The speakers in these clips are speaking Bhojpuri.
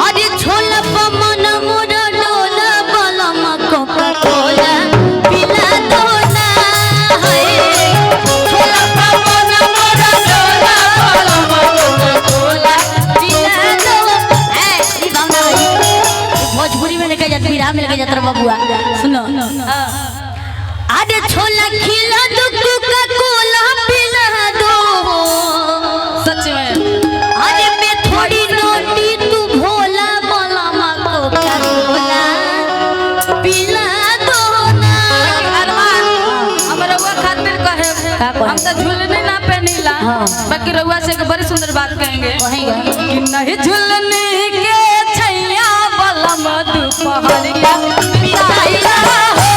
अरे छोला पमन मोरा डोला बलम कोका कोला पिला दो ना छोला पमन मोरा डोला बलम कोका कोला पिला दो। ई भावना भोजपुरी में लेके जात बिरहा में लेके जात बबुआ सुनो। अरे छोला खिला दो कोका कोला पिला दो। सच में अरे मैं थोड़ी नोटी तू भोला बोला माँ कोका कोला पिला दो ना। हम रउआ खातिर कहे हम तो झुलने ना पहनीला बाकी रउआ से एक बड़ी सुंदर बात कहेंगे कि नहीं झुलने के छैया बलम दुपहरिया बिताइला हो।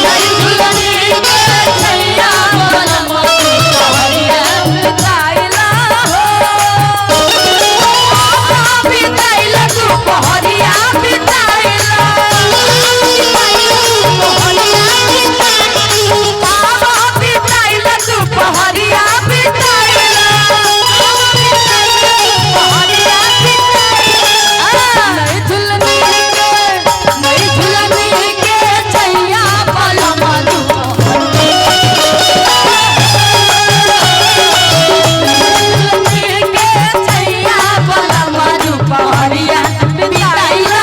नहीं झुलने के छैया बलम दुपहरिया बिताइला हो। बिताइला दुपहरिया बिताइला दुपहरिया बिताइला नहीं झुलने के छैया बलम झुलने के छैया बलम दुपहरिया बिताइला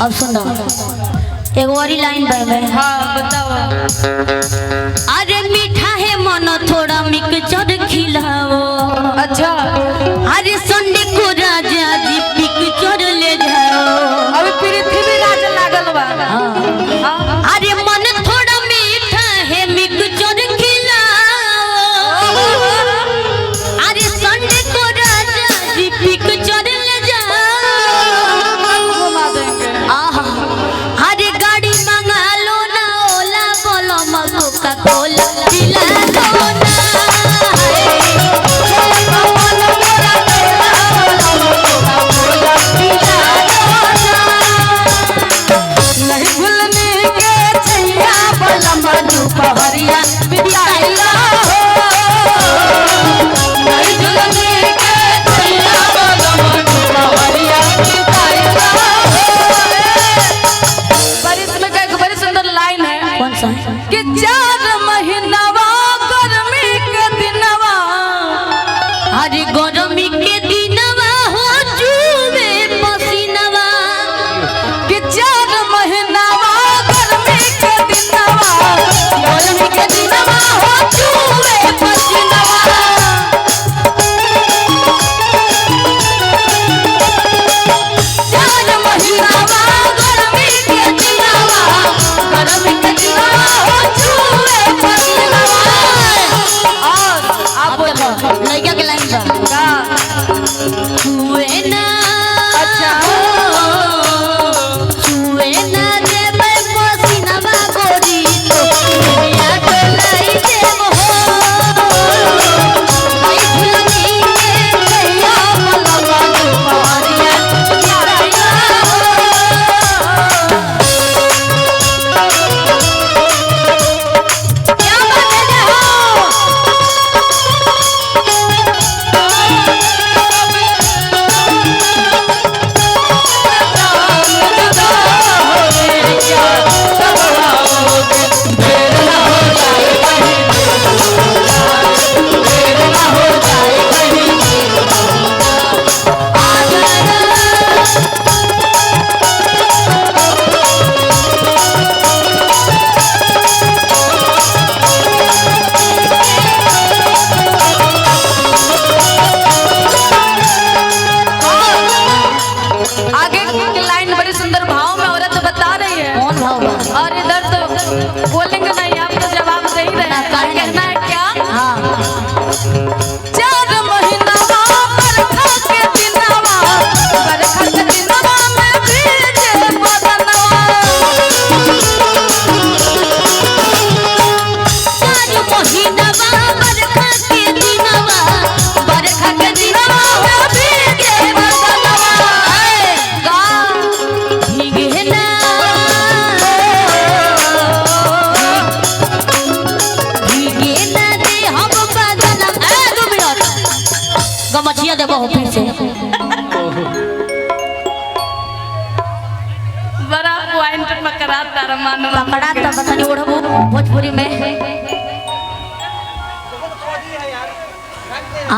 अब सुनो एक और लाइन बाय। हाँ बताओ। अरे मीठा है मन थोड़ा मिक्सचर खिलाओ। अच्छा अरे संडे को राजा जी पिक्चर ले जाओ। अभी पृथ्वी राज लागल बा। अरे मन थोड़ा मीठा है मिक्सचर खिलाओ। अरे संडे को राजा जी पिक्चर ले जाओ। घुमा देंगे। अरे गाड़ी मंगा लो ना ओला बोलो कोका कोला पिला दो ना। नहीं भूलने के छैया बलम दुपहरिया बिताइला हो। नहीं भूलने के छैया बलम दुपहरिया बिताइला हो। बारिश में एक बड़ी सुंदर लाइन है। कौन सा? कि 4 महीनावा गर्मी के दिनवा। अरे गरमी के दिनवा हो चूबे पसीनवा। कि 4 महीनावा गर्मी के दिनवा। गर्मी के दिनवा हो चूबे पसीनवा। 4 महीनावा गर्मी के दिनवा। गर्मी के दिनवा हो चूबे पसीनवा। और आप लड़का के लाइन बा। छुए ना अच्छा छुए ना देबे पसीनवा गोरी तो दुनिया डोलाई देव हो। नहीं भूलनी के छैया बलम दुपहरिया बिताइला हो। क्या बात है हो। गमछिया देबो हो फिर से बड़ा पॉइंट पकड़ा तार मानो पकड़ा त बतानी ओढ़बो भोजपुरी में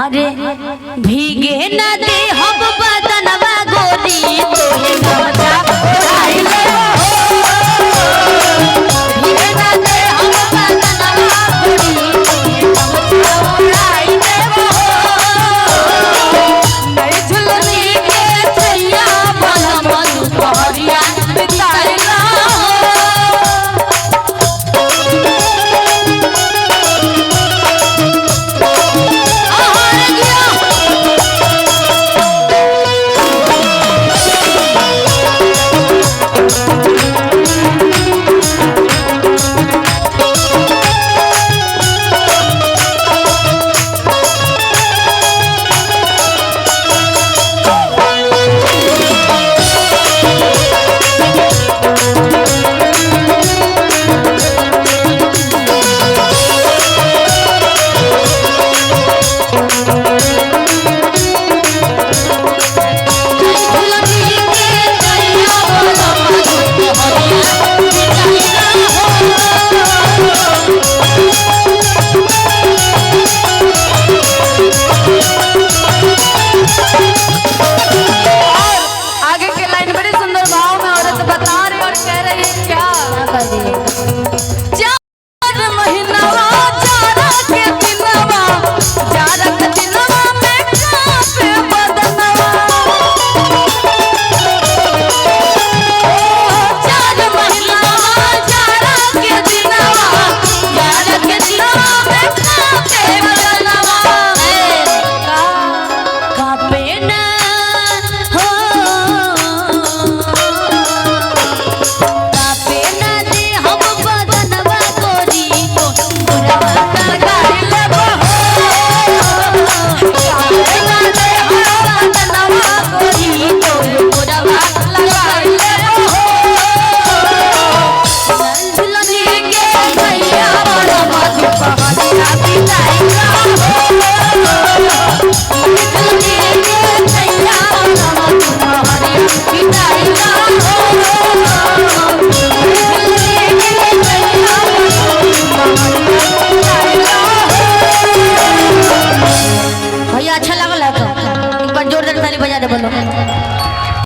अरे भीगे न दे हम बदनवा गोरी तोहे मजा